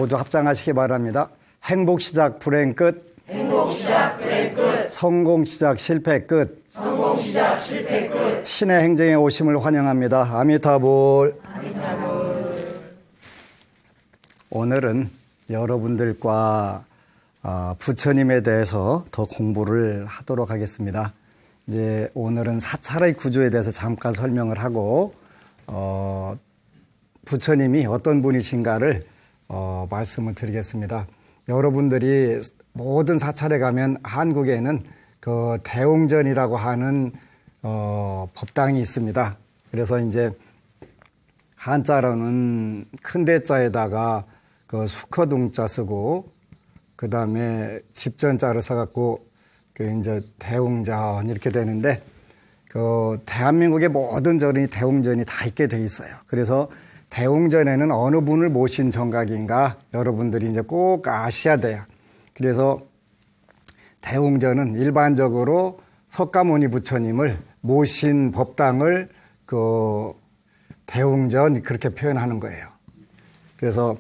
모두 합장하시기 바랍니다. 행복 시작 불행 끝. 행복 시작 불행 끝. 성공 시작 실패 끝. 성공 시작 실패 끝. 신의 행정에 오심을 환영합니다. 아미타불. 오늘은 여러분들과 부처님에 대해서 더 공부를 하도록 하겠습니다. 이제 오늘은 사찰의 구조에 대해서 잠깐 설명을 하고 부처님이 어떤 분이신가를 말씀을 드리겠습니다. 여러분들이 모든 사찰에 가면 한국에는 그 대웅전이라고 하는 법당이 있습니다. 그래서 이제 한자로는 큰 대자에다가 그 수커둥자 쓰고 그 다음에 집전자를 써갖고 그 이제 대웅전 이렇게 되는데 그 대한민국의 모든 전이 대웅전이 다 있게 돼 있어요. 그래서 대웅전에는 어느 분을 모신 정각인가 여러분들이 이제 꼭 아셔야 돼요. 그래서 대웅전은 일반적으로 석가모니 부처님을 모신 법당을 그 대웅전 그렇게 표현하는 거예요. 그래서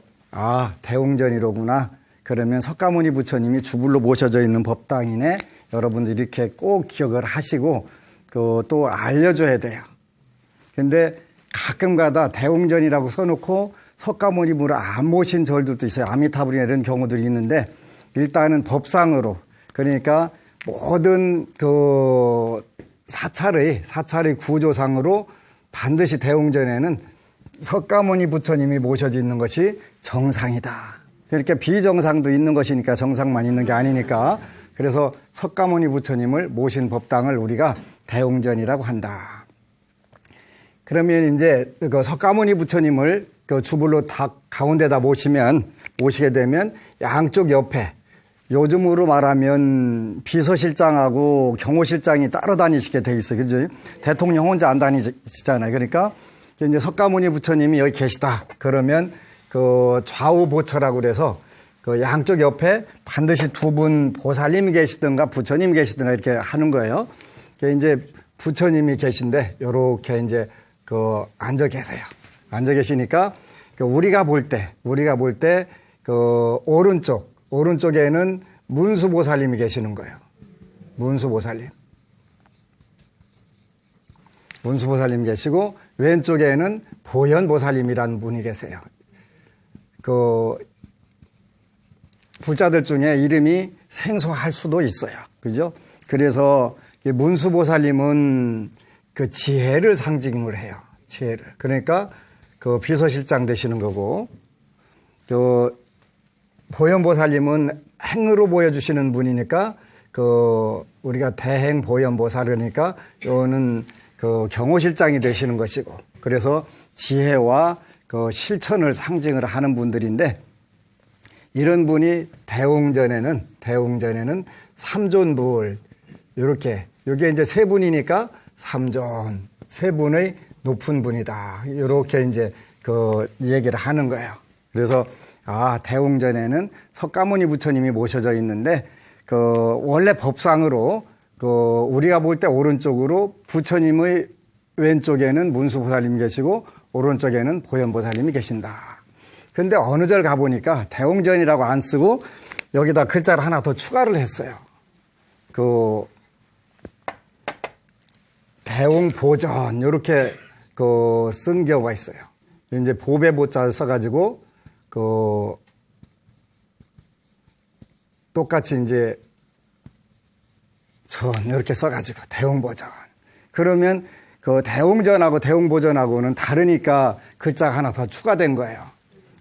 대웅전이로구나. 그러면 석가모니 부처님이 주불로 모셔져 있는 법당이네. 여러분들이 이렇게 꼭 기억을 하시고 또 알려줘야 돼요. 근데 가끔가다 대웅전이라고 써놓고 석가모니분을 안 모신 절들도 있어요. 아미타불이나 이런 경우들이 있는데 일단은 법상으로 그러니까 모든 그 사찰의 구조상으로 반드시 대웅전에는 석가모니 부처님이 모셔져 있는 것이 정상이다. 이렇게 비정상도 있는 것이니까 정상만 있는 게 아니니까 그래서 석가모니 부처님을 모신 법당을 우리가 대웅전이라고 한다. 그러면 이제 그 석가모니 부처님을 그 주불로 다 가운데다 모시게 되면 양쪽 옆에 요즘으로 말하면 비서실장하고 경호실장이 따로 다니시게 돼 있어요. 그죠? 대통령 혼자 안 다니시잖아요. 그러니까 이제 석가모니 부처님이 여기 계시다. 그러면 그 좌우 보처라고 그래서 그 양쪽 옆에 반드시 두 분 보살님이 계시든가 부처님이 계시든가 이렇게 하는 거예요. 이제 부처님이 계신데 요렇게 이제 그 앉아 계세요. 앉아 계시니까 우리가 볼 때 그 오른쪽에는 문수보살님이 계시는 거예요. 문수보살님 계시고 왼쪽에는 보현보살님이라는 분이 계세요. 그 불자들 중에 이름이 생소할 수도 있어요. 그죠? 그래서 문수보살님은 그 지혜를 상징을 해요. 지혜를. 그러니까 그 비서실장 되시는 거고, 그 보현보살님은 행으로 보여주시는 분이니까 그 우리가 대행보현보살 그러니까 요는 그 경호실장이 되시는 것이고, 그래서 지혜와 그 실천을 상징을 하는 분들인데 이런 분이 대웅전에는 삼존불 이렇게 여기 이제 세 분이니까 삼존 세 분의 높은 분이다 이렇게 이제 그 얘기를 하는 거예요. 그래서 대웅전에는 석가모니 부처님이 모셔져 있는데 그 원래 법상으로 그 우리가 볼 때 오른쪽으로 부처님의 왼쪽에는 문수보살님이 계시고 오른쪽에는 보현보살님이 계신다. 근데 어느 절 가보니까 대웅전이라고 안 쓰고 여기다 글자를 하나 더 추가를 했어요. 그 대웅보전 이렇게 그 쓴 경우가 있어요. 이제 보배 보자를 써가지고 그 똑같이 이제 전 이렇게 써가지고 대웅보전. 그러면 그 대웅전하고 대웅보전하고는 다르니까 글자가 하나 더 추가된 거예요.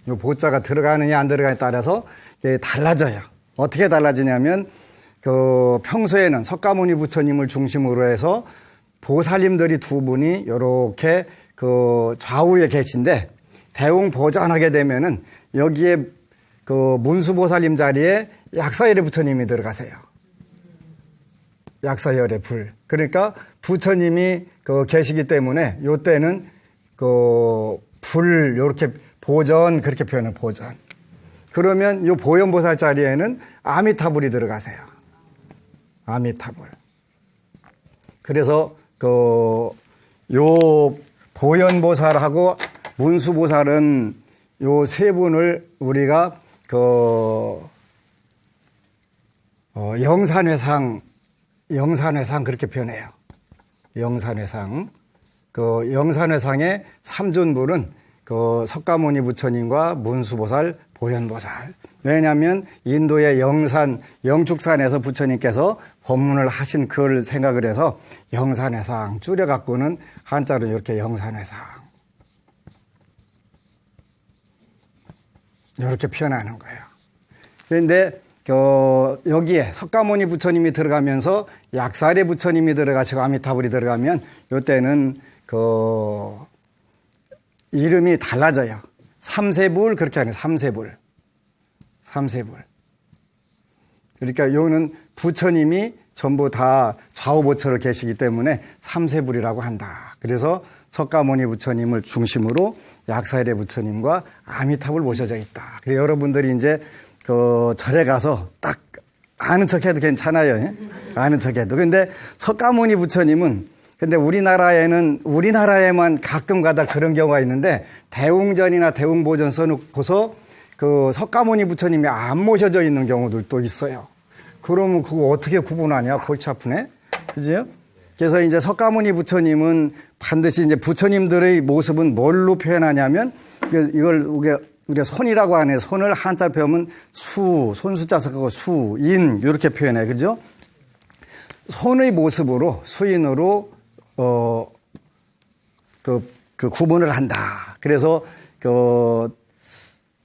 이 보자가 들어가느냐 안 들어가느냐에 따라서 이게 달라져요. 어떻게 달라지냐면 그 평소에는 석가모니 부처님을 중심으로 해서 보살님들이 두 분이 이렇게 그 좌우에 계신데 대웅보전하게 되면은 여기에 그 문수보살님 자리에 약사열의 부처님이 들어가세요. 약사열의 불. 그러니까 부처님이 그 계시기 때문에 요때는 그 불 요렇게 보전 그렇게 표현해요. 보전. 그러면 요 보현보살 자리에는 아미타불이 들어가세요. 아미타불. 그래서 요 보현보살하고 문수보살은 요 세 분을 우리가 영산회상 그렇게 표현해요. 영산회상. 영산회상의 삼존불은 석가모니 부처님과 문수보살, 보현보살. 왜냐하면 인도의 영축산에서 부처님께서 법문을 하신 그걸 생각을 해서 영산회상 줄여갖고는 한자로 이렇게 영산회상 이렇게 표현하는 거예요. 그런데 여기에 석가모니 부처님이 들어가면서 약사리 부처님이 들어가시고 아미타불이 들어가면 이때는 이름이 달라져요. 삼세불 그렇게 하는 삼세불. 그러니까 요는 부처님이 전부 다 좌우보처로 계시기 때문에 삼세불이라고 한다. 그래서 석가모니 부처님을 중심으로 약사일의 부처님과 아미타불 모셔져 있다. 그래서 여러분들이 이제 절에 가서 딱 아는 척해도 괜찮아요. 예? 아는 척해도. 근데 석가모니 부처님은 근데 우리나라에만 가끔 가다 그런 경우가 있는데 대웅전이나 대웅보전 써놓고서 석가모니 부처님이 안 모셔져 있는 경우들도 있어요. 그러면 그거 어떻게 구분하냐? 골치 아프네. 그죠? 그래서 이제 석가모니 부처님은 반드시 이제 부처님들의 모습은 뭘로 표현하냐면 이걸 우리가 손이라고 하네. 손을 한자 표현하면 손수자 섞고 수인 이렇게 표현해. 그죠? 손의 모습으로 수인으로 구분을 한다. 그래서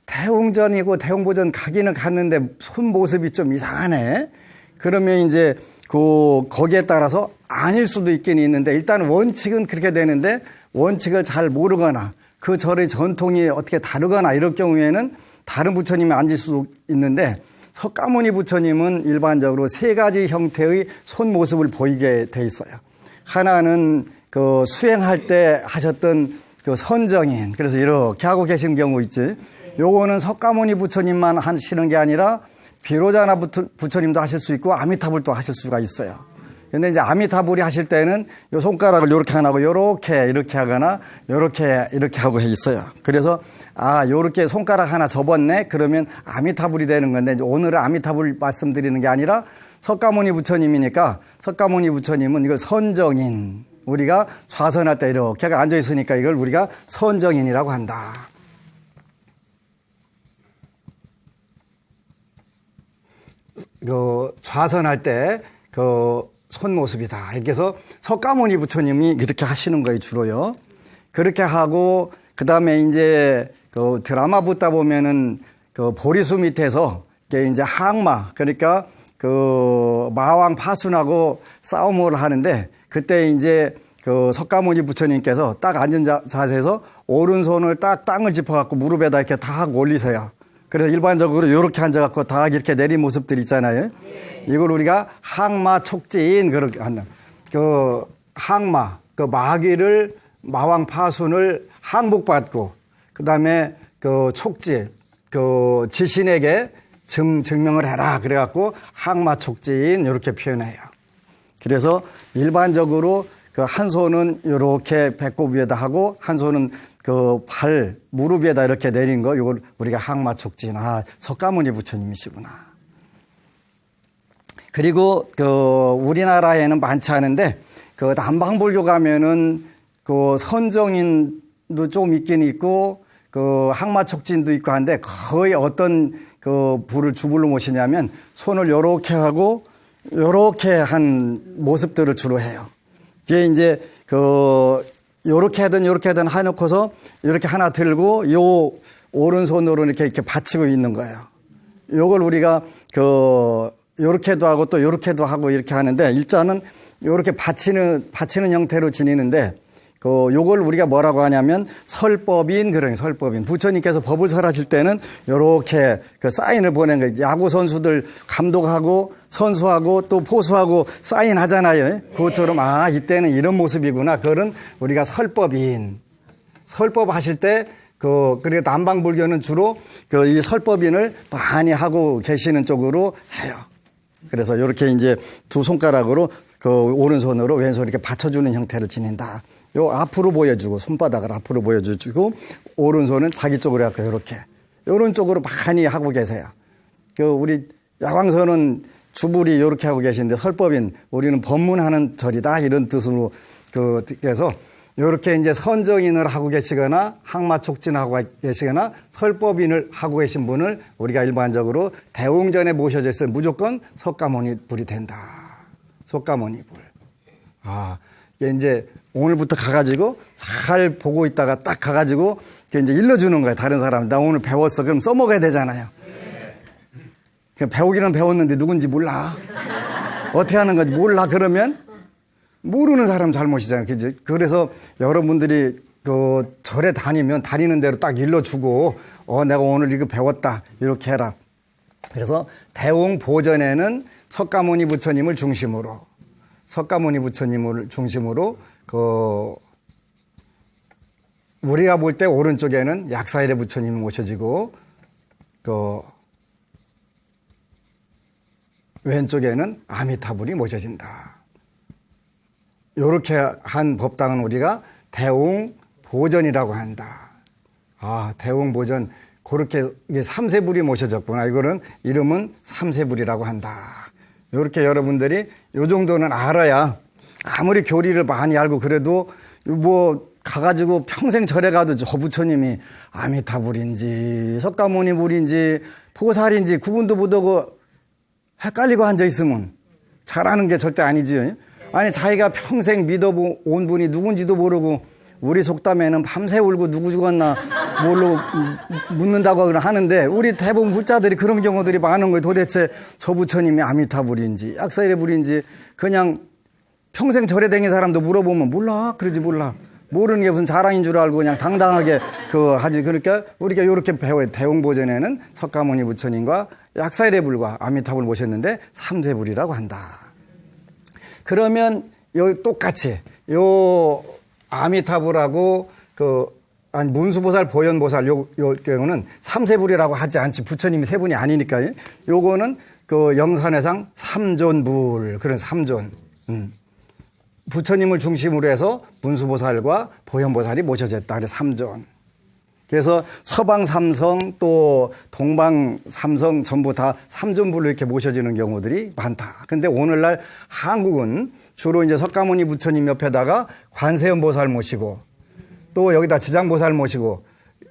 대웅전이고 대웅보전 가기는 갔는데 손 모습이 좀 이상하네. 그러면 이제 거기에 따라서 아닐 수도 있긴 있는데 일단 원칙은 그렇게 되는데 원칙을 잘 모르거나 그 절의 전통이 어떻게 다르거나 이럴 경우에는 다른 부처님이 앉을 수 있는데 석가모니 부처님은 일반적으로 세 가지 형태의 손 모습을 보이게 돼 있어요. 하나는 수행할 때 하셨던 선정인. 그래서 이렇게 하고 계신 경우 있지. 요거는 석가모니 부처님만 하시는 게 아니라 비로자나 부처님도 하실 수 있고 아미타불도 하실 수가 있어요. 근데 이제 아미타불이 하실 때는 요 손가락을 요렇게 안 하고 이렇게 하거나 이렇게 하고 있어요. 그래서 요렇게 손가락 하나 접었네. 그러면 아미타불이 되는 건데 이제 오늘은 아미타불 말씀드리는 게 아니라 석가모니 부처님이니까 석가모니 부처님은 이걸 선정인. 우리가 좌선할 때 이렇게 앉아 있으니까 이걸 우리가 선정인이라고 한다. 좌선할 때 손 모습이다. 이렇게 해서 석가모니 부처님이 이렇게 하시는 거예요, 주로요. 그렇게 하고 그다음에 이제 드라마 붙다 보면은 보리수 밑에서 이제 항마 그러니까 마왕 파순하고 싸움을 하는데 그때 이제 석가모니 부처님께서 딱 앉은 자세에서 오른손을 딱 땅을 짚어갖고 무릎에다 이렇게 다 올리세요. 그래서 일반적으로 이렇게 앉아갖고 다 이렇게 내린 모습들 있잖아요. 이걸 우리가 항마 촉진 그렇게 한다. 항마 마귀를 마왕 파순을 항복받고 그다음에 촉지 지신에게 증명을 해라 그래갖고 항마 촉진 이렇게 표현해요. 그래서 일반적으로 한 손은 이렇게 배꼽 위에다 하고 한 손은 무릎 위에다 이렇게 내린 거 이걸 우리가 항마 촉진. 석가모니 부처님이시구나. 그리고 우리나라에는 많지 않은데 남방불교 가면은 선정인도 좀 있긴 있고 항마 촉진도 있고 한데 거의 어떤 불을 주불로 모시냐면 손을 요렇게 하고 요렇게 한 모습들을 주로 해요. 이게 이제 요렇게 하든 해놓고서 이렇게 하나 들고 요 오른손으로 이렇게 받치고 있는 거예요. 요걸 우리가 요렇게도 하고 또 요렇게도 하고 이렇게 하는데 일자는 요렇게 받치는 형태로 지니는데 요걸 우리가 뭐라고 하냐면 설법인 그런 설법인. 부처님께서 법을 설하실 때는 요렇게 사인을 보낸 거예요. 야구 선수들 감독하고 선수하고 또 포수하고 사인하잖아요. 그것처럼 이때는 이런 모습이구나. 그거는 우리가 설법인. 설법 하실 때 그리고 남방불교는 주로 이 설법인을 많이 하고 계시는 쪽으로 해요. 그래서 이렇게 이제 두 손가락으로 오른손으로 왼손 이렇게 받쳐주는 형태를 지닌다. 요 앞으로 보여주고 손바닥을 앞으로 보여주고 오른손은 자기 쪽으로 약간 이렇게 이런 쪽으로 많이 하고 계세요. 우리 야광선은 주불이 이렇게 하고 계신데 설법인 우리는 법문하는 절이다 이런 뜻으로 그래서 이렇게 이제 선정인을 하고 계시거나 항마촉진하고 계시거나 설법인을 하고 계신 분을 우리가 일반적으로 대웅전에 모셔져 있으면 무조건 석가모니 불이 된다. 석가모니 불. 이게 이제 오늘부터 가가지고 잘 보고 있다가 딱 가가지고 이제 일러주는 거예요. 다른 사람. 나 오늘 배웠어. 그럼 써먹어야 되잖아요. 배우기는 배웠는데 누군지 몰라. 어떻게 하는 건지 몰라. 그러면 모르는 사람 잘못이잖아요. 그죠? 그래서 여러분들이 절에 다니는 대로 딱 일러주고, 내가 오늘 이거 배웠다. 이렇게 해라. 그래서 대웅 보전에는 석가모니 부처님을 중심으로, 우리가 볼 때 오른쪽에는 약사일의 부처님이 모셔지고, 왼쪽에는 아미타불이 모셔진다. 이렇게 한 법당은 우리가 대웅보전이라고 한다. 대웅보전. 그렇게 삼세불이 모셔졌구나. 이거는 이름은 삼세불이라고 한다. 이렇게 여러분들이 이 정도는 알아야 아무리 교리를 많이 알고 그래도 가가지고 평생 절에 가도 저 부처님이 아미타불인지 석가모니불인지 보살인지 구분도 못하고 헷갈리고 앉아있으면 잘하는 게 절대 아니지. 아니 자기가 평생 믿어온 분이 누군지도 모르고 우리 속담에는 밤새 울고 누구 죽었나 뭘로 묻는다고 하는데 우리 대부분 불자들이 그런 경우들이 많은 거예요. 도대체 저 부처님이 아미타불인지 약사일의 불인지 그냥 평생 절에 다닌 사람도 물어보면 몰라. 그러지 몰라. 모르는 게 무슨 자랑인 줄 알고 그냥 당당하게 하지. 그러니까 우리가 이렇게 배워요. 대웅보전에는 석가모니 부처님과 약사일의 불과 아미타불 모셨는데 삼세불이라고 한다. 그러면 똑같이 아미타불하고 문수보살, 보현보살 요 경우는 삼세불이라고 하지 않지. 부처님이 세 분이 아니니까요. 요거는 영산회상 삼존불 그런 삼존. 부처님을 중심으로 해서 문수보살과 보현보살이 모셔졌다. 그래서 삼존. 그래서 서방 삼성 또 동방 삼성 전부 다 삼존불로 이렇게 모셔지는 경우들이 많다. 근데 오늘날 한국은 주로 이제 석가모니 부처님 옆에다가 관세음보살 모시고 또 여기다 지장보살 모시고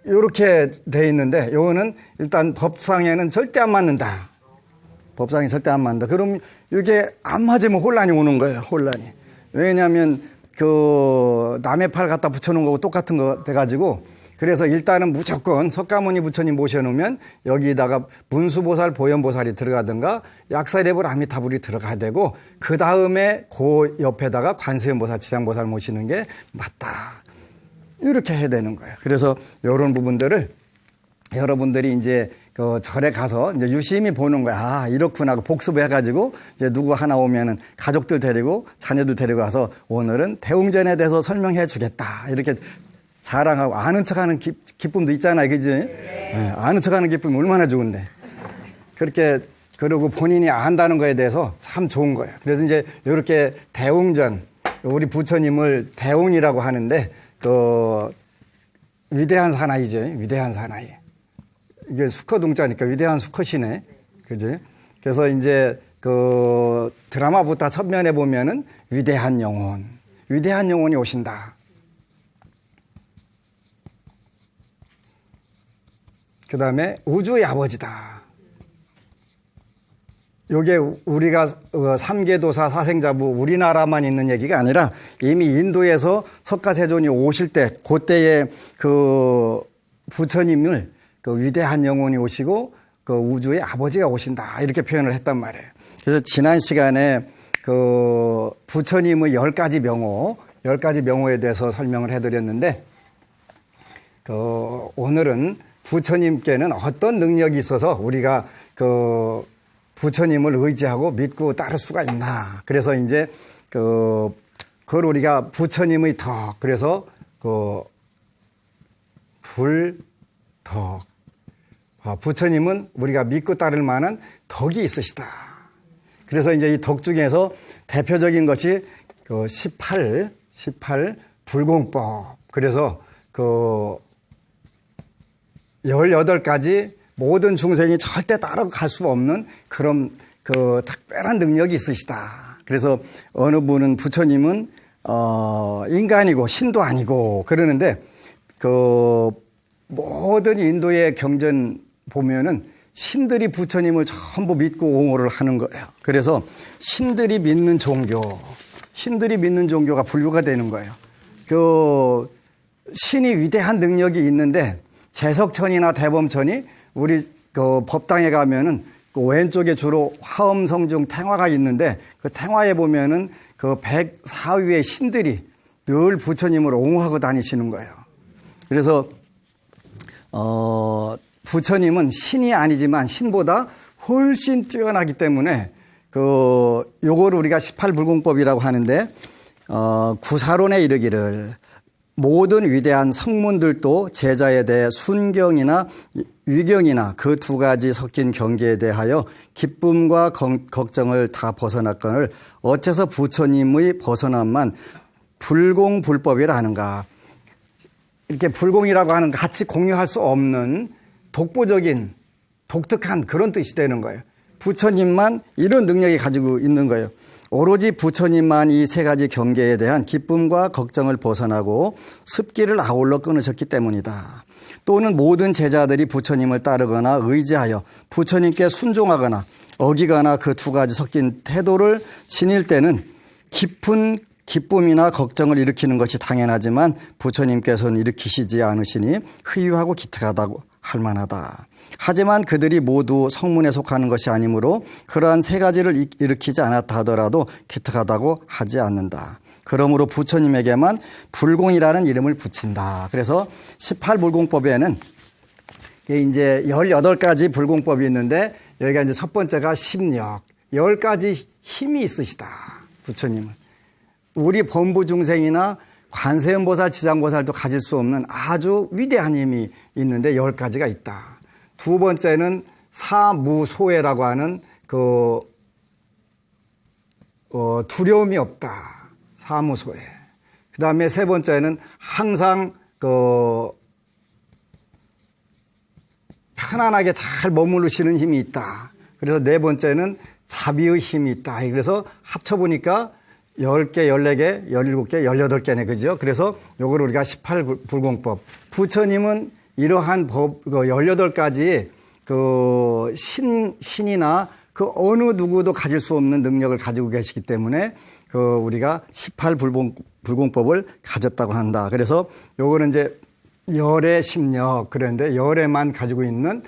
이렇게 돼 있는데 요거는 일단 법상에는 절대 안 맞는다. 법상에 절대 안 맞는다. 그럼 이게 안 맞으면 혼란이 오는 거예요. 혼란이. 왜냐하면 남의 팔 갖다 붙여놓은 거고 똑같은 거 돼가지고 그래서 일단은 무조건 석가모니 부처님 모셔놓으면 여기다가 문수보살, 보현보살이 들어가든가 약사일의불, 아미타불이 들어가야 되고 그 다음에 그 옆에다가 관세음보살, 지장보살 모시는 게 맞다. 이렇게 해야 되는 거예요. 그래서 이런 부분들을 여러분들이 이제 절에 가서 이제 유심히 보는 거야. 이렇구나. 복습을 해가지고 이제 누구 하나 오면은 가족들 데리고 자녀들 데리고 와서 오늘은 대웅전에 대해서 설명해 주겠다. 이렇게 자랑하고 아는 척하는 기쁨도 있잖아요. 그지? 네, 아는 척하는 기쁨이 얼마나 좋은데. 그렇게 그러고 본인이 안다는 거에 대해서 참 좋은 거예요. 그래서 이제 이렇게 대웅전 우리 부처님을 대웅이라고 하는데 위대한 사나이죠. 위대한 사나이. 이게 수컷동자니까 위대한 수컷이네. 그지? 그래서 이제 드라마부터 첫면에 보면은 위대한 영혼이 오신다. 그 다음에 우주의 아버지다. 요게 우리가 삼계도사 사생자부 우리나라만 있는 얘기가 아니라 이미 인도에서 석가세존이 오실 때 그때에 부처님을 위대한 영혼이 오시고 우주의 아버지가 오신다. 이렇게 표현을 했단 말이에요. 그래서 지난 시간에 부처님의 10가지 명호에 대해서 설명을 해드렸는데 오늘은 부처님께는 어떤 능력이 있어서 우리가 부처님을 의지하고 믿고 따를 수가 있나. 그래서 이제 그걸 우리가 부처님의 덕. 그래서 불덕. 부처님은 우리가 믿고 따를 만한 덕이 있으시다. 그래서 이제 이 덕 중에서 대표적인 것이 18 불공법. 그래서 18가지 모든 중생이 절대 따라갈 수 없는 그런 그 특별한 능력이 있으시다. 그래서 어느 분은 부처님은 인간이고 신도 아니고 그러는데 그 모든 인도의 경전 보면은 신들이 부처님을 전부 믿고 옹호를 하는 거예요. 그래서 신들이 믿는 종교가 불교가 되는 거예요. 그 신이 위대한 능력이 있는데 제석천이나 대범천이 우리 그 법당에 가면은 그 왼쪽에 주로 화엄성중 탱화가 있는데 그 탱화에 보면은 그 104위의 신들이 늘 부처님을 옹호하고 다니시는 거예요. 그래서 부처님은 신이 아니지만 신보다 훨씬 뛰어나기 때문에 요거를 우리가 18불공법이라고 하는데 구사론에 이르기를 모든 위대한 성문들도 제자에 대해 순경이나 위경이나 그 두 가지 섞인 경계에 대하여 기쁨과 걱정을 다 벗어났거늘 어째서 부처님의 벗어남만 불공불법이라 하는가. 이렇게 불공이라고 하는 같이 공유할 수 없는 독보적인 독특한 그런 뜻이 되는 거예요. 부처님만 이런 능력이 가지고 있는 거예요. 오로지 부처님만 이 세 가지 경계에 대한 기쁨과 걱정을 벗어나고 습기를 아울러 끊으셨기 때문이다. 또는 모든 제자들이 부처님을 따르거나 의지하여 부처님께 순종하거나 어기거나 그 두 가지 섞인 태도를 지닐 때는 깊은 기쁨이나 걱정을 일으키는 것이 당연하지만 부처님께서는 일으키시지 않으시니 회유하고 기특하다고 할 만하다. 하지만 그들이 모두 성문에 속하는 것이 아니므로 그러한 세 가지를 일으키지 않았다 하더라도 기특하다고 하지 않는다. 그러므로 부처님에게만 불공이라는 이름을 붙인다. 그래서 18불공법에는 이제 18가지 불공법이 있는데 여기가 이제 첫 번째가 심력. 10가지 힘이 있으시다. 부처님은. 우리 범부 중생이나 관세음보살, 지장보살도 가질 수 없는 아주 위대한 힘이 있는데 10가지가 있다. 두 번째는 사무소외라고 하는 두려움이 없다. 사무소외. 그 다음에 세 번째는 항상 편안하게 잘 머무르시는 힘이 있다. 그래서 네 번째는 자비의 힘이 있다. 그래서 합쳐보니까 10개, 14개, 17개, 18개네. 그죠? 그래서 요걸 우리가 18불공법. 부처님은 이러한 18가지 신이나 그 어느 누구도 가질 수 없는 능력을 가지고 계시기 때문에 우리가 18불공법을 가졌다고 한다. 그래서 요거는 이제 열의 심력. 그런데 열에만 가지고 있는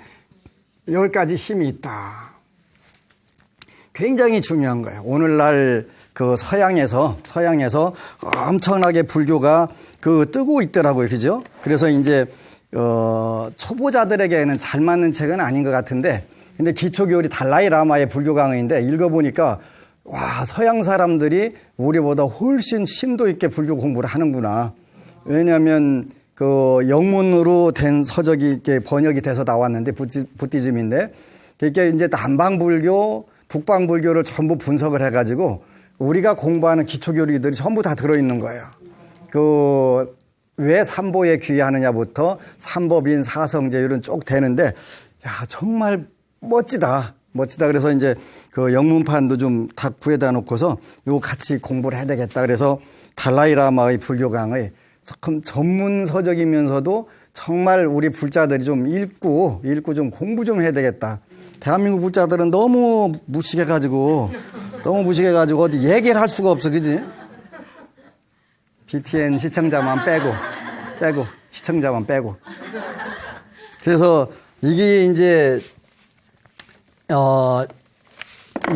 10가지 힘이 있다. 굉장히 중요한 거예요. 오늘날 서양에서 엄청나게 불교가 뜨고 있더라고요. 그죠? 그래서 이제 초보자들에게는 잘 맞는 책은 아닌 것 같은데, 근데 기초교리 달라이 라마의 불교 강의인데 읽어보니까 와, 서양 사람들이 우리보다 훨씬 심도 있게 불교 공부를 하는구나. 왜냐하면 영문으로 된 서적이 이렇게 번역이 돼서 나왔는데 부티즘인데, 그게 이제 남방불교, 북방불교를 전부 분석을 해가지고 우리가 공부하는 기초교리들이 전부 다 들어있는 거예요. 왜 삼보에 귀하느냐부터 삼법인, 사성제 이런 쭉 되는데, 야, 정말 멋지다. 그래서 이제 영문판도 좀 다 구해다 놓고서 이거 같이 공부를 해야 되겠다. 그래서 달라이 라마의 불교 강의 참 전문 서적이면서도 정말 우리 불자들이 좀 읽고 좀 공부 좀 해야 되겠다. 대한민국 불자들은 너무 무식해가지고 어디 얘기를 할 수가 없어. 그지? BTN 시청자만 빼고 시청자만 빼고. 그래서 이게 이제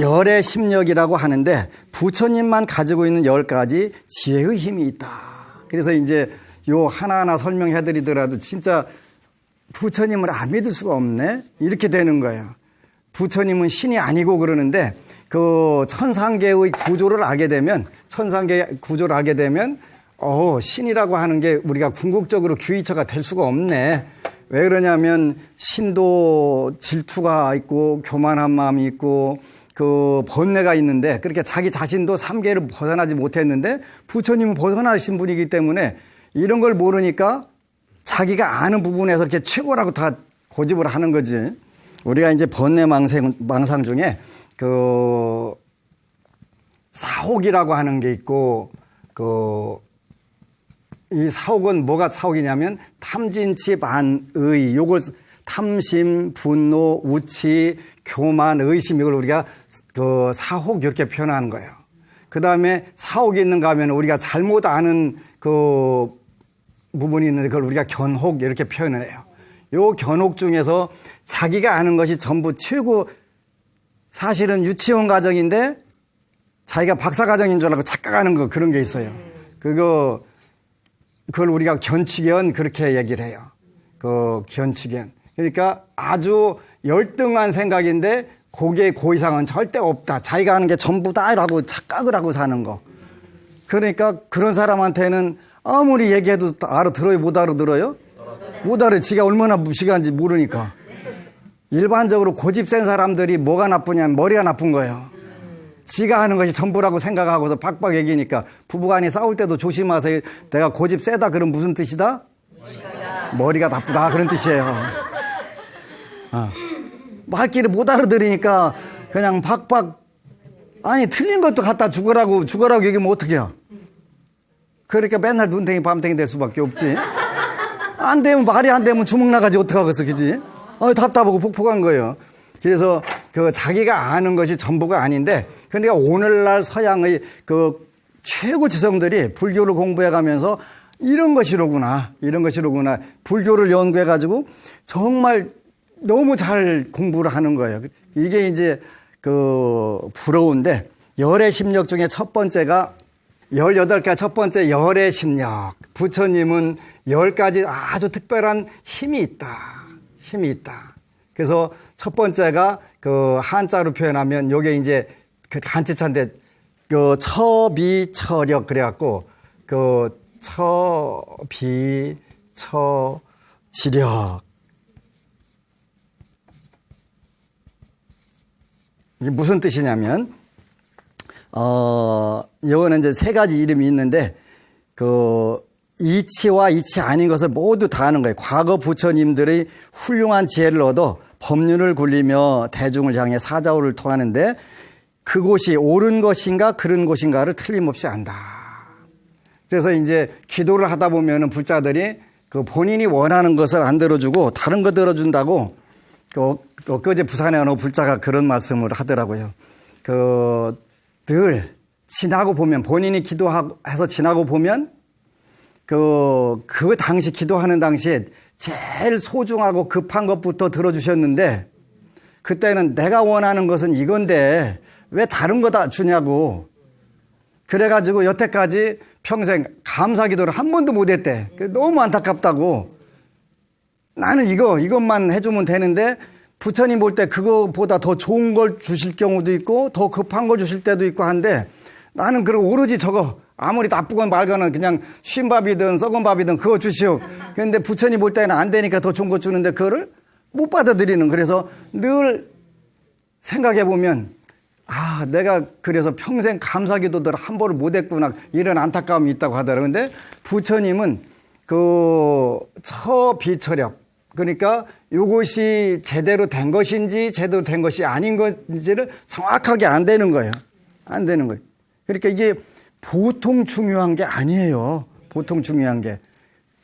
열의 심력이라고 하는데 부처님만 가지고 있는 10가지 지혜의 힘이 있다. 그래서 이제 요 하나하나 설명해 드리더라도 진짜 부처님을 안 믿을 수가 없네. 이렇게 되는 거예요. 부처님은 신이 아니고 그러는데 천상계의 구조를 알게 되면 신이라고 하는 게 우리가 궁극적으로 귀의처가 될 수가 없네. 왜 그러냐면 신도 질투가 있고 교만한 마음이 있고 번뇌가 있는데 그렇게 자기 자신도 삼계를 벗어나지 못했는데 부처님은 벗어나신 분이기 때문에 이런 걸 모르니까 자기가 아는 부분에서 이렇게 최고라고 다 고집을 하는 거지. 우리가 이제 번뇌 망상 중에 그 사옥이라고 하는 게 있고 이 사옥은 뭐가 사옥이냐면 탐진치 반의 요걸 탐심, 분노, 우치, 교만, 의심 이걸 우리가 그 사옥 이렇게 표현하는 거예요. 그 다음에 사옥이 있는가 하면 우리가 잘못 아는 그 부분이 있는데 그걸 우리가 견혹 이렇게 표현을 해요. 요 견혹 중에서 자기가 아는 것이 전부 최고 사실은 유치원 과정인데 자기가 박사 과정인 줄 알고 착각하는 거 그런 게 있어요. 그걸 우리가 견치견 그렇게 얘기를 해요. 그 견치견. 그러니까 아주 열등한 생각인데 거기에 그 이상은 절대 없다. 자기가 아는 게 전부다라고 착각을 하고 사는 거. 그러니까 그런 사람한테는 아무리 얘기해도 알아들어요? 못 알아들어요? 못 알아요. 지가 얼마나 무식한지 모르니까. 일반적으로 고집 센 사람들이 뭐가 나쁘냐면 머리가 나쁜 거예요. 지가 하는 것이 전부라고 생각하고서 박박 얘기니까 부부간에 싸울 때도 조심하세요. 내가 고집 세다 그럼 무슨 뜻이다? 머리가 나쁘다 그런 뜻이에요. 말귀를 못 알아들으니까 그냥 박박 아니 틀린 것도 갖다 죽으라고 얘기하면 어떡해요. 그러니까 맨날 눈탱이 밤탱이 될 수밖에 없지. 안 되면 말이 안 되면 주먹 나가지 어떡하겠어 그지? 답답하고 폭폭한 거예요. 그래서 그 자기가 아는 것이 전부가 아닌데 그러니까 오늘날 서양의 그 최고 지성들이 불교를 공부해 가면서 이런 것이로구나 불교를 연구해 가지고 정말 너무 잘 공부를 하는 거예요. 이게 이제 그 부러운데 열의 심력 중에 첫 번째가 18가지 첫 번째 열의 심력. 부처님은 10가지 아주 특별한 힘이 있다. 그래서 첫 번째가 그 한자로 표현하면 요게 이제 그 간치차인데 그 처비처력 그래갖고 그 처비처지력 이게 무슨 뜻이냐면 이거는 이제 세 가지 이름이 있는데 그 이치와 이치 아닌 것을 모두 다 아는 거예요. 과거 부처님들의 훌륭한 지혜를 얻어 법륜을 굴리며 대중을 향해 사자오를 통하는데 그곳이 옳은 것인가 그른 것인가를 틀림없이 안다. 그래서 이제 기도를 하다 보면은 불자들이 그 본인이 원하는 것을 안 들어주고 다른 거 들어준다고 엊그제 부산에 어느 불자가 그런 말씀을 하더라고요. 늘 지나고 보면 본인이 기도해서 지나고 보면 그 당시 기도하는 당시에 제일 소중하고 급한 것부터 들어주셨는데 그때는 내가 원하는 것은 이건데 왜 다른 거 다 주냐고 그래가지고 여태까지 평생 감사 기도를 한 번도 못했대. 너무 안타깝다고. 나는 이것만 해주면 되는데 부처님 볼 때 그거보다 더 좋은 걸 주실 경우도 있고 더 급한 걸 주실 때도 있고 한데 나는 그리고 오로지 저거 아무리 나쁘건 말거나 그냥 쉰 밥이든 썩은 밥이든 그거 주시오. 그런데 부처님 볼 때는 안 되니까 더 좋은 거 주는데 그거를 못 받아들이는. 그래서 늘 생각해 보면 내가 그래서 평생 감사 기도들을 한 번을 못 했구나 이런 안타까움이 있다고 하더라고요. 근데 부처님은 그 처비처력 그러니까 이것이 제대로 된 것인지 제대로 된 것이 아닌 건지를 정확하게 안 되는 거예요. 안 되는 거예요. 그러니까 이게 보통 중요한 게 아니에요. 보통 중요한 게.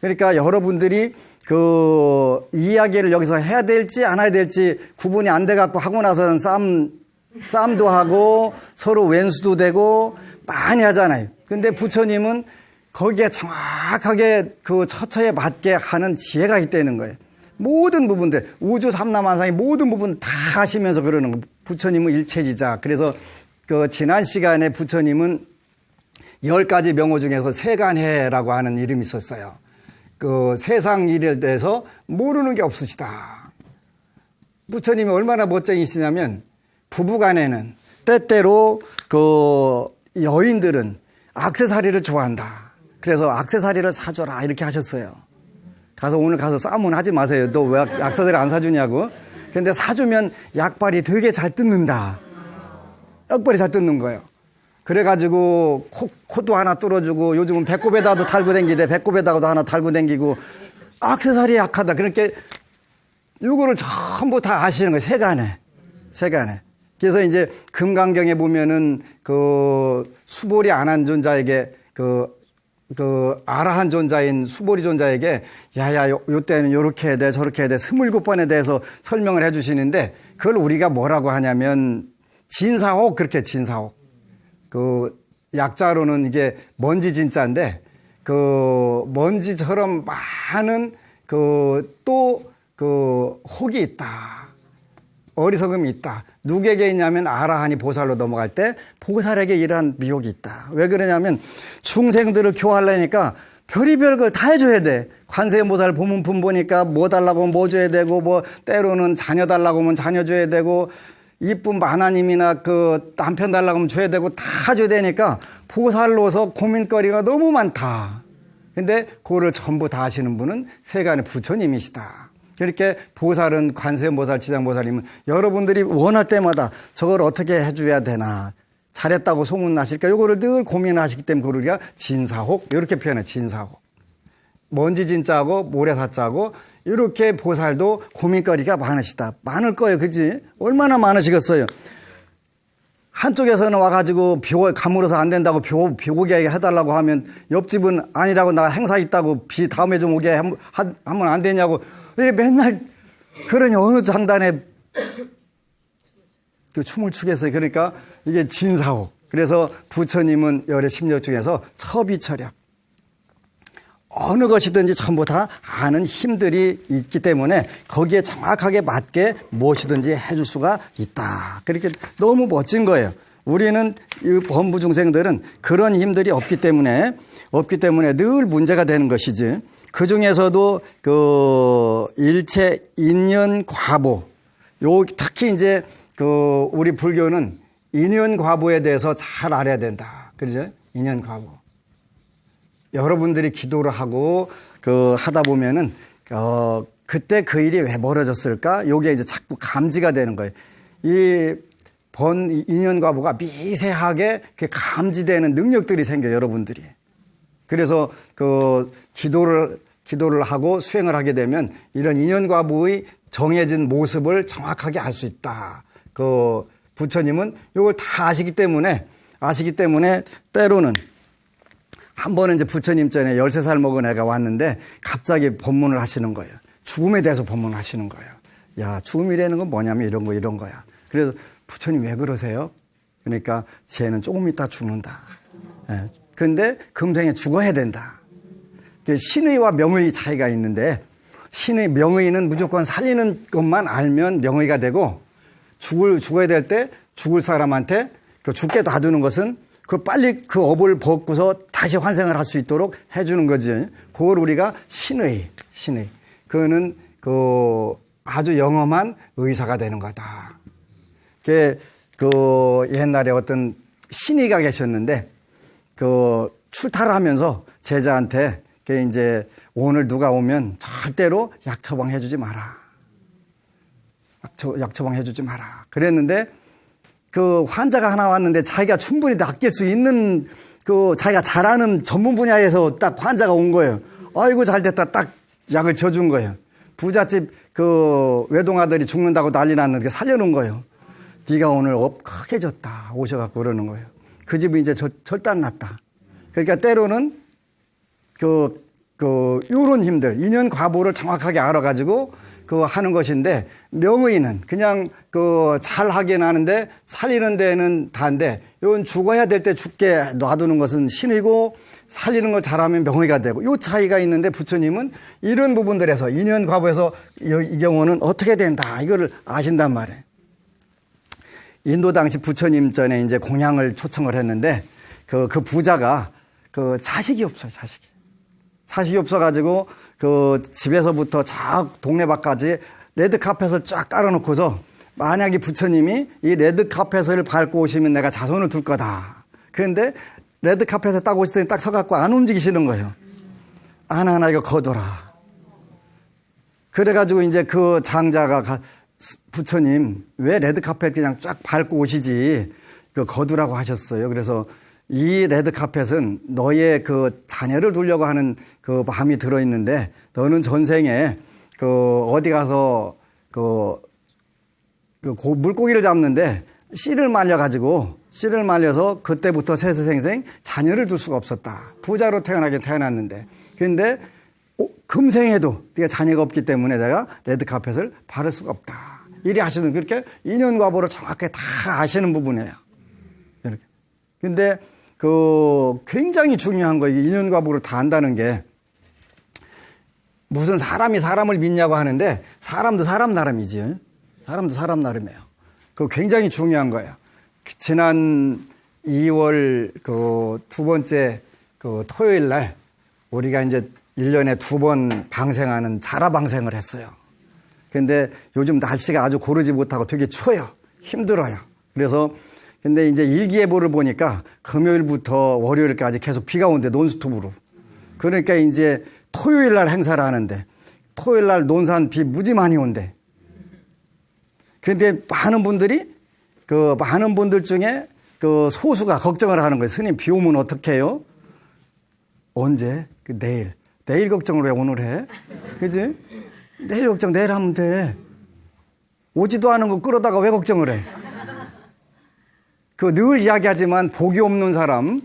그러니까 여러분들이 그 이야기를 여기서 해야 될지 안 해야 될지 구분이 안 돼 갖고 하고 나서는 싸움도 하고 서로 왼수도 되고 많이 하잖아요. 근데 부처님은 거기에 정확하게 그 처처에 맞게 하는 지혜가 있다는 거예요. 모든 부분들, 우주 삼라만상의 모든 부분 다 하시면서 그러는 거예요. 부처님은 일체지자. 그래서 그 지난 시간에 부처님은 10가지 명호 중에서 세간해라고 하는 이름이 있었어요. 그 세상 일에 대해서 모르는 게 없으시다. 부처님이 얼마나 멋쟁이시냐면 부부간에는 때때로 그 여인들은 액세서리를 좋아한다. 그래서 액세서리를 사줘라 이렇게 하셨어요. 오늘 가서 싸움은 하지 마세요. 너 왜 액세서리 안 사주냐고. 근데 사주면 약발이 되게 잘 뜯는다. 약발이 잘 뜯는 거예요. 그래가지고 코도 하나 뚫어주고 요즘은 배꼽에다도 달고 댕기대. 배꼽에다가도 하나 달고 댕기고 액세서리 약하다. 그렇게 요거를 전부 다 아시는 거예요. 세간에. 그래서 이제 금강경에 보면은 수보리 안 한 존자에게 아라한 존자인 수보리 존자에게 야야 요 때는 요렇게 해야 돼 저렇게 해야 돼 27번에 대해서 설명을 해 주시는데 그걸 우리가 뭐라고 하냐면 진사옥 그렇게 진사옥. 약자로는 이게 먼지 진자인데 먼지처럼 많은 혹이 있다. 어리석음이 있다. 누구에게 있냐면 아라한이 보살로 넘어갈 때 보살에게 이러한 미혹이 있다. 왜 그러냐면 중생들을 교화하려니까 별의별 걸 다 해줘야 돼. 관세음보살 보문품 보니까 뭐 달라고 하면 뭐 줘야 되고 뭐 때로는 자녀 달라고 하면 자녀 줘야 되고 이쁜 마나님이나 남편 달라고 하면 줘야 되고 다 줘야 되니까 보살로서 고민거리가 너무 많다. 근데 그거를 전부 다 하시는 분은 세간의 부처님이시다. 이렇게 보살은 관세음보살, 지장보살님은 여러분들이 원할 때마다 저걸 어떻게 해줘야 되나 잘했다고 소문나실까 요거를 늘 고민하시기 때문에 그걸 우리가 진사혹 이렇게 표현해 진사혹. 먼지 진짜고 모래사자고 이렇게 보살도 고민거리가 많으시다. 많을 거예요. 그지? 얼마나 많으시겠어요. 한쪽에서는 와가지고 가물어서 안 된다고 벼고게 해달라고 하면 옆집은 아니라고 나 행사 있다고 다음에 좀 오게 하면 안 되냐고 맨날 그러니 어느 장단에 춤을 추겠어요. 그러니까 이게 진사옥. 그래서 부처님은 열의 심력 중에서 처비처력. 어느 것이든지 전부 다 아는 힘들이 있기 때문에 거기에 정확하게 맞게 무엇이든지 해줄 수가 있다. 그렇게 너무 멋진 거예요. 우리는 이 범부 중생들은 그런 힘들이 없기 때문에 늘 문제가 되는 것이지. 그 중에서도 일체 인연 과보. 특히 이제 우리 불교는 인연 과보에 대해서 잘 알아야 된다. 그러죠? 인연 과보. 여러분들이 기도를 하고 하다 보면은 그때 그 일이 왜 벌어졌을까? 요게 이제 자꾸 감지가 되는 거예요. 이 인연 과보가 미세하게 감지되는 능력들이 생겨요, 여러분들이. 그래서 기도를 하고 수행을 하게 되면 이런 인연 과보의 정해진 모습을 정확하게 알 수 있다. 부처님은 이걸 다 아시기 때문에 때로는 한 번은 이제 부처님 전에 13살 먹은 애가 왔는데 갑자기 법문을 하시는 거예요. 죽음에 대해서 법문을 하시는 거예요. 야, 죽음이라는 건 뭐냐면 이런 거야. 그래서 부처님 왜 그러세요? 그러니까 쟤는 조금 있다 죽는다. 그런데 금생에 죽어야 된다. 신의와 명의 차이가 있는데 명의는 무조건 살리는 것만 알면 명의가 되고 죽어야 될 때 죽을 사람한테 죽게 놔두는 것은 빨리 그 업을 벗고서 다시 환생을 할 수 있도록 해주는 거지. 그걸 우리가 신의. 그거는 아주 영험한 의사가 되는 거다. 옛날에 어떤 신의가 계셨는데 출타를 하면서 제자한테 이제 오늘 누가 오면 절대로 약 처방해주지 마라. 약 처방해주지 마라. 그랬는데 환자가 하나 왔는데 자기가 충분히 낚일 수 있는 자기가 잘하는 전문 분야에서 딱 환자가 온 거예요. 아이고 잘됐다. 딱 약을 줘준 거예요. 부잣집 외동아들이 죽는다고 난리 났는데 살려놓은 거예요. 네가 오늘 업 크게 졌다. 오셔갖고 그러는 거예요. 그 집이 이제 절단 났다. 그러니까 때로는 요런 힘들, 인연 과보를 정확하게 알아가지고 하는 것인데 명의는 그냥 잘 하긴 하는데 살리는 데는 다인데 이건 죽어야 될 때 죽게 놔두는 것은 신이고 살리는 걸 잘하면 명의가 되고 요 차이가 있는데 부처님은 이런 부분들에서 인연 과보에서 이 경우는 어떻게 된다 이거를 아신단 말이에요. 인도 당시 부처님 전에 이제 공양을 초청을 했는데 그 부자가 자식이 없어요. 자식이 없어가지고 집에서부터 저 동네 밖까지 레드카펫을 쫙 깔아놓고서 만약에 부처님이 이 레드카펫을 밟고 오시면 내가 자손을 둘 거다. 그런데 레드카펫에 딱 오시더니 딱 서갖고 안 움직이시는 거예요. 하나하나 이거 거둬라. 그래가지고 이제 그 장자가 부처님 왜 레드카펫 그냥 쫙 밟고 오시지 거두라고 하셨어요. 그래서 이 레드카펫은 너의 자녀를 두려고 하는 마음이 들어있는데 너는 전생에 어디 가서 물고기를 잡는데 씨를 말려서 그때부터 세세생생 자녀를 둘 수가 없었다. 부자로 태어나긴 태어났는데. 그런데 금생에도 네가 자녀가 없기 때문에 내가 레드카펫을 바를 수가 없다. 이리 하시는 그렇게 인연과보를 정확하게 다 아시는 부분이에요. 이렇게. 근데 굉장히 중요한 거예요. 인연과보를 다 안다는 게. 무슨 사람이 사람을 믿냐고 하는데 사람도 사람 나름이지. 사람도 사람 나름이에요. 그거 굉장히 중요한 거예요. 지난 2월 두 번째 토요일 날 우리가 이제 1년에 2번 방생하는 자라방생을 했어요. 근데 요즘 날씨가 아주 고르지 못하고 되게 추워요. 힘들어요. 그래서 근데 이제 일기예보를 보니까 금요일부터 월요일까지 계속 비가 온대, 논스톱으로. 그러니까 이제 토요일 날 행사를 하는데 토요일 날 논산 비 무지 많이 온대. 근데 많은 분들 중에 소수가 걱정을 하는 거예요. 스님 비 오면 어떡해요? 언제? 내일 걱정을 왜 오늘 해? 그지? 내일 걱정 내일 하면 돼. 오지도 않은 거 끌어다가 왜 걱정을 해? 늘 이야기하지만 복이 없는 사람은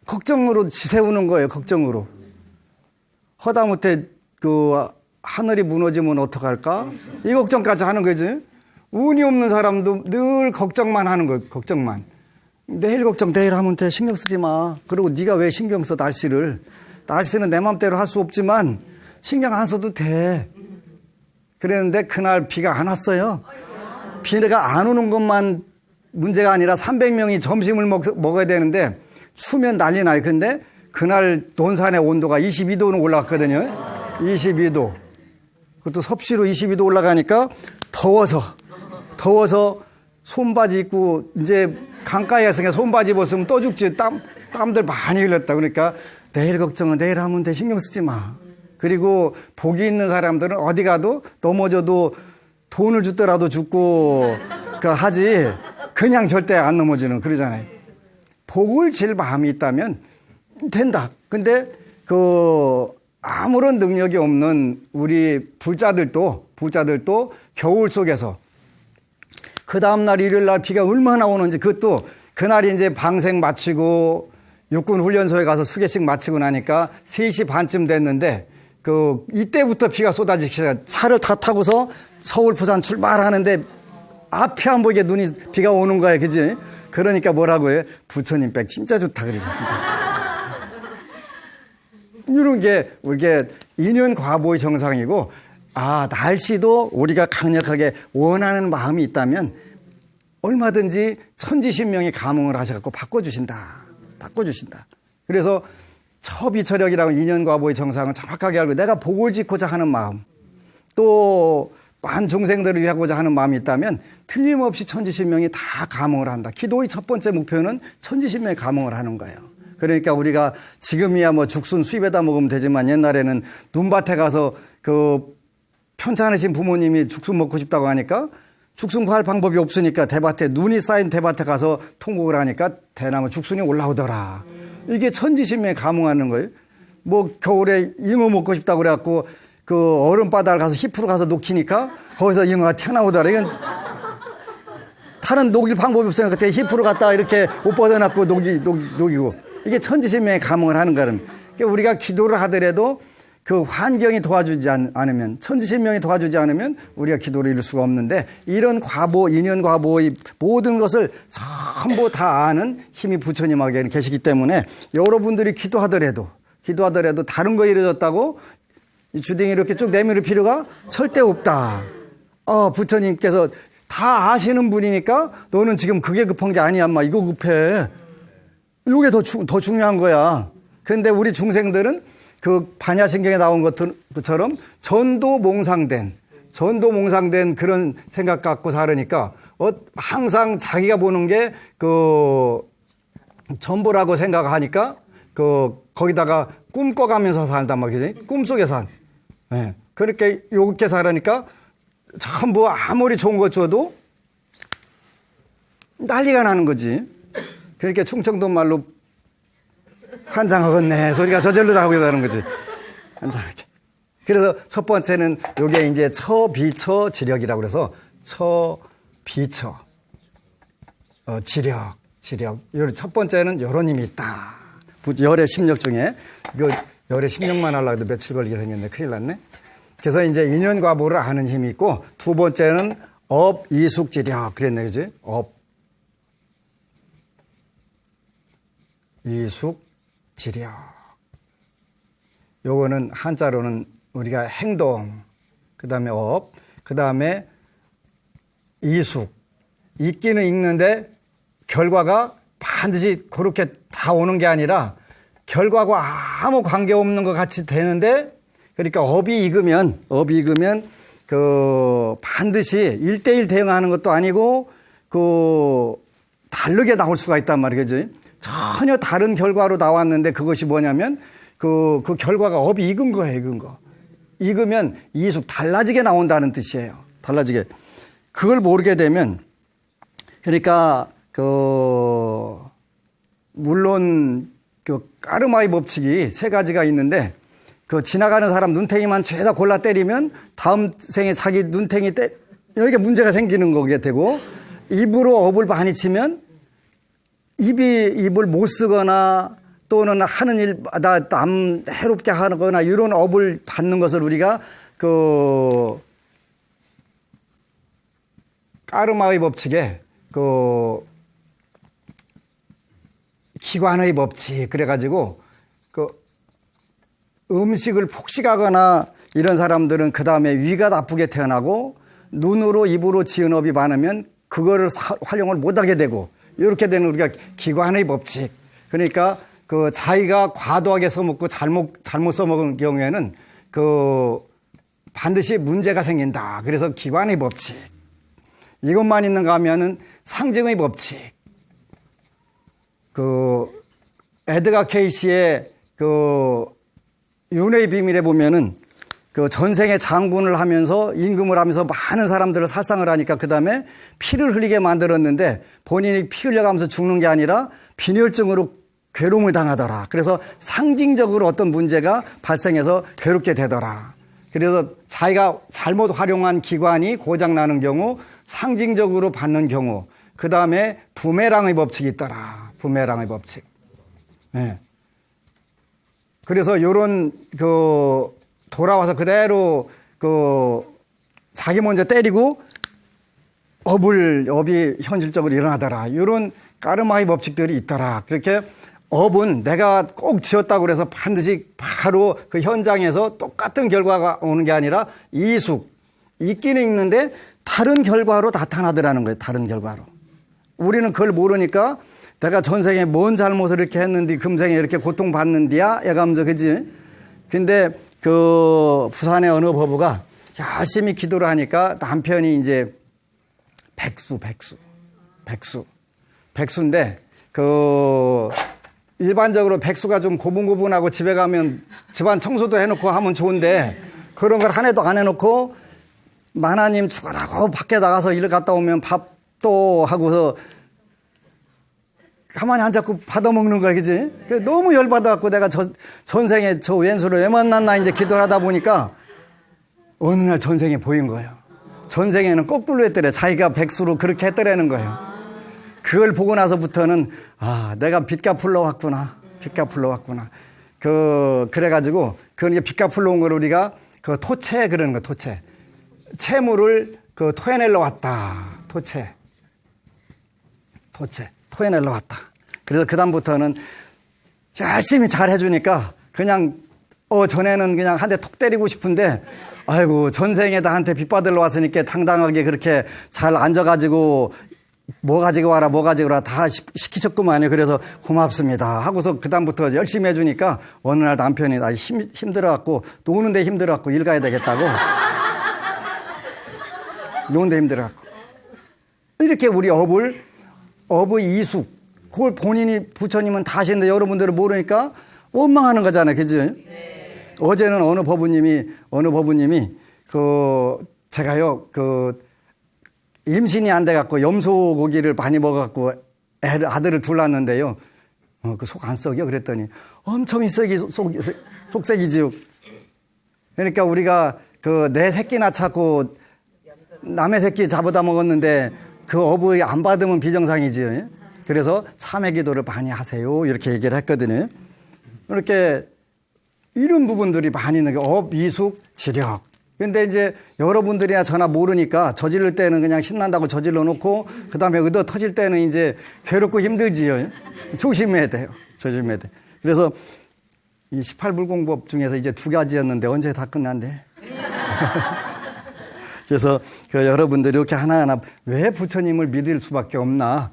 걱정으로 지새우는 거예요. 걱정으로. 허다못해 하늘이 무너지면 어떡할까? 이 걱정까지 하는 거지. 운이 없는 사람도 늘 걱정만 하는 거예요. 걱정만. 내일 걱정 내일 하면 돼. 신경 쓰지 마. 그리고 네가 왜 신경 써 날씨를. 날씨는 내 맘대로 할 수 없지만 신경 안 써도 돼. 그랬는데 그날 비가 안 왔어요. 비가 안 오는 것만 문제가 아니라 300명이 점심을 먹어야 되는데 추면 난리 나요. 근데 그날 논산의 온도가 22도는 올라갔거든요. 22도. 그것도 섭씨로 22도 올라가니까 더워서 손바지 입고 이제 강가에서 손바지 벗으면 또 죽지. 땀들 많이 흘렸다. 그러니까 내일 걱정은 내일 하면 돼. 신경 쓰지 마. 그리고 복이 있는 사람들은 어디 가도 넘어져도 돈을 주더라도 죽고 하지 그냥 절대 안 넘어지는 그러잖아요. 복을 질 마음이 있다면 된다. 근데 아무런 능력이 없는 우리 부자들도 겨울 속에서 그 다음날 일요일 날 비가 얼마나 오는지 그것도 그날이 이제 방생 마치고 육군 훈련소에 가서 수계식 마치고 나니까 3시 반쯤 됐는데 이때부터 비가 쏟아지기 시작해요. 차를 다 타고서 서울 부산 출발하는데 앞이 안 보이게 비가 오는 거야. 그지? 그러니까 뭐라고 해? 부처님 백 진짜 좋다 그러죠. 진짜. 이런 게 이게 인연과보의 정상이고 날씨도 우리가 강력하게 원하는 마음이 있다면 얼마든지 천지신명이 감흥을 하셔갖고 바꿔주신다. 그래서 처비처력이라고 인연과보의 정상을 정확하게 알고 내가 복을 짓고자 하는 마음 또 만중생들을 위하고자 하는 마음이 있다면 틀림없이 천지신명이 다 감흥을 한다. 기도의 첫 번째 목표는 천지신명이 감흥을 하는 거예요. 그러니까 우리가 지금이야 죽순 수입에다 먹으면 되지만 옛날에는 눈밭에 가서 편찮으신 부모님이 죽순 먹고 싶다고 하니까 죽순 구할 방법이 없으니까 눈이 쌓인 대밭에 가서 통곡을 하니까 대나무 죽순이 올라오더라. 이게 천지신명에 감흥하는 거예요. 겨울에 잉어 먹고 싶다고 그래갖고 얼음바다를 가서 히프로 가서 녹히니까 거기서 잉어가 튀어나오더라. 이건 다른 녹일 방법이 없으니까 그때 히프로 갔다가 이렇게 옷 벗어놨고 녹이고 이게 천지신명에 감흥을 하는 거는 그러니까 우리가 기도를 하더라도 환경이 도와주지 않으면 천지신명이 도와주지 않으면 우리가 기도를 이룰 수가 없는데 이런 인연과보의 모든 것을 전부 다 아는 힘이 부처님에게 계시기 때문에 여러분들이 기도하더라도 다른 거 이루어졌다고 이 주둥이 이렇게 쭉 내밀을 필요가 절대 없다. 부처님께서 다 아시는 분이니까 너는 지금 그게 급한 게 아니야. 이거 급해. 이게 더 중요한 거야. 그런데 우리 중생들은 반야신경에 나온 것처럼 전도몽상된 그런 생각 갖고 살으니까 항상 자기가 보는 게 전부라고 생각하니까 거기다가 꿈꿔가면서 산단 말이지. 꿈속에 산. 네. 그렇게 이렇게 살으니까 전부 아무리 좋은 것 줘도 난리가 나는 거지. 그러니까 충청도 말로 환장하겠네 소리가 저절로 나오게 되는 거지. 환장하게. 그래서 첫 번째는 요게 이제 처비처 지력이라고 그래서 처비처 지력. 요 첫 번째는 요런 힘이 있다. 열의 심력 중에 이거 열의 심력만 하려고 해도 며칠 걸리게 생겼네. 큰일 났네. 그래서 이제 인연과보를 아는 힘이 있고 두 번째는 이숙지력 그랬네, 그지? 이숙지력. 요거는 한자로는 우리가 행동, 그 다음에 그 다음에 이숙. 읽기는 읽는데 결과가 반드시 그렇게 다 오는 게 아니라 결과가 아무 관계 없는 것 같이 되는데 그러니까 업이 익으면 반드시 1대1 대응하는 것도 아니고 다르게 나올 수가 있단 말이겠지. 전혀 다른 결과로 나왔는데 그것이 뭐냐면 그 결과가 업이 익은 거예요, 익은 거. 익으면 이숙 달라지게 나온다는 뜻이에요. 달라지게. 그걸 모르게 되면 그러니까 물론 까르마의 법칙이 세 가지가 있는데 지나가는 사람 눈탱이만 죄다 골라 때리면 다음 생에 자기 눈탱이 여기에 문제가 생기는 거게 되고 입으로 업을 많이 치면 입을 못 쓰거나 또는 하는 일마다 남 해롭게 하거나 이런 업을 받는 것을 우리가 까르마의 법칙에 기관의 법칙 그래가지고 음식을 폭식하거나 이런 사람들은 그 다음에 위가 나쁘게 태어나고 눈으로 입으로 지은 업이 많으면 그거를 활용을 못하게 되고 이렇게 되는 우리가 기관의 법칙. 그러니까 자기가 과도하게 써먹고 잘못 써먹은 경우에는 반드시 문제가 생긴다. 그래서 기관의 법칙. 이것만 있는가 하면은 상징의 법칙. 에드가 케이시의 윤회의 비밀에 보면은 전생에 장군을 하면서 임금을 하면서 많은 사람들을 살상을 하니까 그 다음에 피를 흘리게 만들었는데 본인이 피 흘려가면서 죽는 게 아니라 빈혈증으로 괴로움을 당하더라. 그래서 상징적으로 어떤 문제가 발생해서 괴롭게 되더라. 그래서 자기가 잘못 활용한 기관이 고장나는 경우 상징적으로 받는 경우 그 다음에 부메랑의 법칙이 있더라. 부메랑의 법칙. 네. 그래서 요런 돌아와서 그대로 자기 먼저 때리고 업이 현실적으로 일어나더라. 이런 까르마의 법칙들이 있더라. 그렇게 업은 내가 꼭 지었다고 해서 반드시 바로 그 현장에서 똑같은 결과가 오는 게 아니라 있기는 있는데 다른 결과로 나타나더라는 거예요. 다른 결과로. 우리는 그걸 모르니까 내가 전생에 뭔 잘못을 이렇게 했는데 금생에 이렇게 고통받는디야? 애감저 그지? 근데 부산의 어느 법우가 열심히 기도를 하니까 남편이 이제 백수인데 일반적으로 백수가 좀 고분고분하고 집에 가면 집안 청소도 해놓고 하면 좋은데 그런 걸 한 해도 안 해놓고 만화님 죽어라고 밖에 나가서 일 갔다 오면 밥도 하고서 가만히 앉아서 받아먹는 거야, 그지? 너무 열받아갖고 내가 전생에 저 왼수를 왜 만났나 이제 기도를 하다 보니까 어느 날 전생에 보인 거예요. 전생에는 거꾸로 했더래. 자기가 백수로 그렇게 했더라는 거예요. 그걸 보고 나서부터는 내가 빚 갚으러 왔구나. 그래가지고 빚 갚으러 온 걸 우리가 토채 그러는 거, 토채. 채무를 토해내러 왔다. 토해내러 왔다. 그래서 그다음부터는 열심히 잘 해주니까 그냥 전에는 그냥 한 대 톡 때리고 싶은데 아이고 전생에 나한테 빚 받으러 왔으니까 당당하게 그렇게 잘 앉아가지고 뭐 가지고 와라 다 시키셨구만요. 그래서 고맙습니다 하고서 그다음부터 열심히 해주니까 어느 날 남편이 나 힘들어갖고 노는데 힘들어갖고 일 가야 되겠다고 노는데 힘들어갖고 이렇게 우리 업의 이숙 그걸 본인이 부처님은 다 하시는데 여러분들은 모르니까 원망하는 거잖아요. 그지? 네. 어제는 어느 법우님이 제가요 임신이 안 돼갖고 염소 고기를 많이 먹어갖고 아들을 둘 낳았는데요. 그 속 안 썩여 그랬더니 엄청 속색이지요. 그러니까 우리가 그 내 새끼 낳자고 남의 새끼 잡아다 먹었는데 그 어부의 안 받으면 비정상이지. 그래서 참회 기도를 많이 하세요. 이렇게 얘기를 했거든요. 이렇게 이런 부분들이 많이 있는 게 업, 이숙, 지력. 근데 이제 여러분들이나 저나 모르니까 저지를 때는 그냥 신난다고 저질러 놓고 그 다음에 의도 터질 때는 이제 괴롭고 힘들지요. 조심해야 돼요. 조심해야 돼. 그래서 이 18불공법 중에서 이제 2가지였는데 언제 다 끝난대? 그래서 그 여러분들이 이렇게 하나하나 왜 부처님을 믿을 수밖에 없나?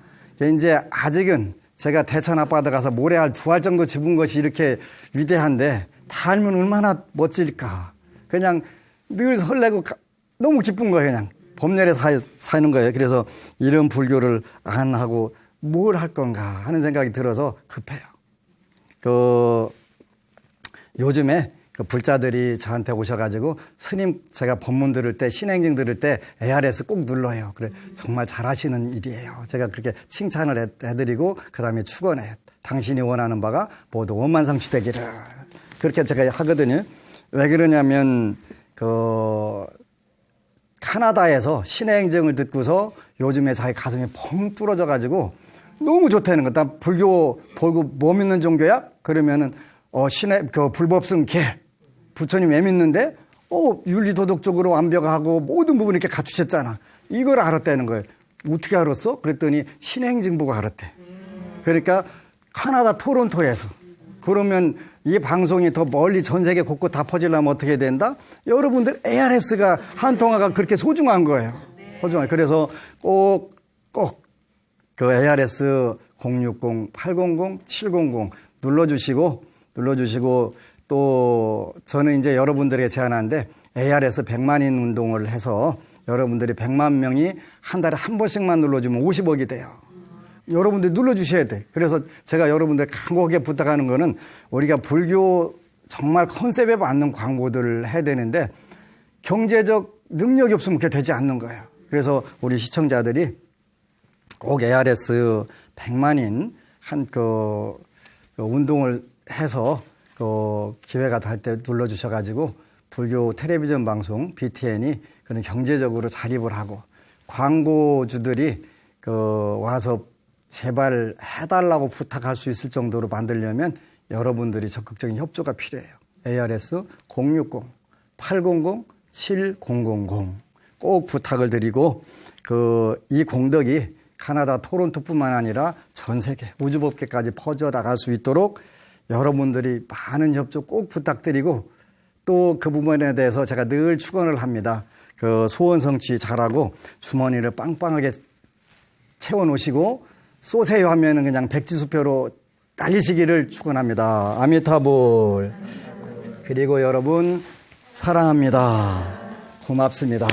이제 아직은 제가 대천 앞바다 가서 모래알 2알 정도 집은 것이 이렇게 위대한데 다 알면 얼마나 멋질까? 그냥 늘 설레고 너무 기쁜 거예요. 그냥 법렬에 사는 거예요. 그래서 이런 불교를 안 하고 뭘 할 건가 하는 생각이 들어서 급해요. 요즘에 그 불자들이 저한테 오셔가지고 스님 제가 법문 들을 때 신행증 들을 때 ARS 꼭 눌러요. 그래 정말 잘하시는 일이에요. 제가 그렇게 칭찬을 해드리고 그 다음에 축원해요. 당신이 원하는 바가 모두 원만성취되기를 그렇게 제가 하거든요. 왜 그러냐면 캐나다에서 신행증을 듣고서 요즘에 자기 가슴이 펑 뚫어져가지고 너무 좋다는 거. 나 불교 보고 뭐 믿는 종교야? 그러면은 불법승 개 부처님 왜 믿는데? 윤리도덕적으로 완벽하고 모든 부분 이렇게 갖추셨잖아. 이걸 알았다는 거예요. 어떻게 알았어? 그랬더니 신행증 보고 알았대. 그러니까 캐나다 토론토에서. 그러면 이 방송이 더 멀리 전 세계 곳곳 다 퍼지려면 어떻게 된다? 여러분들 ARS가 한 통화가 그렇게 소중한 거예요. 소중해. 그래서 꼭 그 ARS 060-800-700 눌러주시고 또 저는 이제 여러분들에게 제안하는데 ARS 100만인 운동을 해서 여러분들이 100만 명이 한 달에 한 번씩만 눌러주면 50억이 돼요. 여러분들이 눌러주셔야 돼. 그래서 제가 여러분들 간곡하게 부탁하는 거는 우리가 불교 정말 컨셉에 맞는 광고들을 해야 되는데 경제적 능력이 없으면 그게 되지 않는 거예요. 그래서 우리 시청자들이 꼭 ARS 100만인 그 운동을 해서 기회가 될 때 눌러주셔가지고 불교 텔레비전 방송 BTN이 그런 경제적으로 자립을 하고 광고주들이 와서 제발 해달라고 부탁할 수 있을 정도로 만들려면 여러분들이 적극적인 협조가 필요해요. ARS 060-800-7000 꼭 부탁을 드리고 이 공덕이 캐나다 토론토뿐만 아니라 전 세계 우주법계까지 퍼져나갈 수 있도록 여러분들이 많은 협조 꼭 부탁드리고 또 그 부분에 대해서 제가 늘 축원을 합니다. 소원 성취 잘하고 주머니를 빵빵하게 채워놓으시고 쏘세요 하면은 그냥 백지수표로 날리시기를 축원합니다. 아미타불. 그리고 여러분 사랑합니다. 고맙습니다.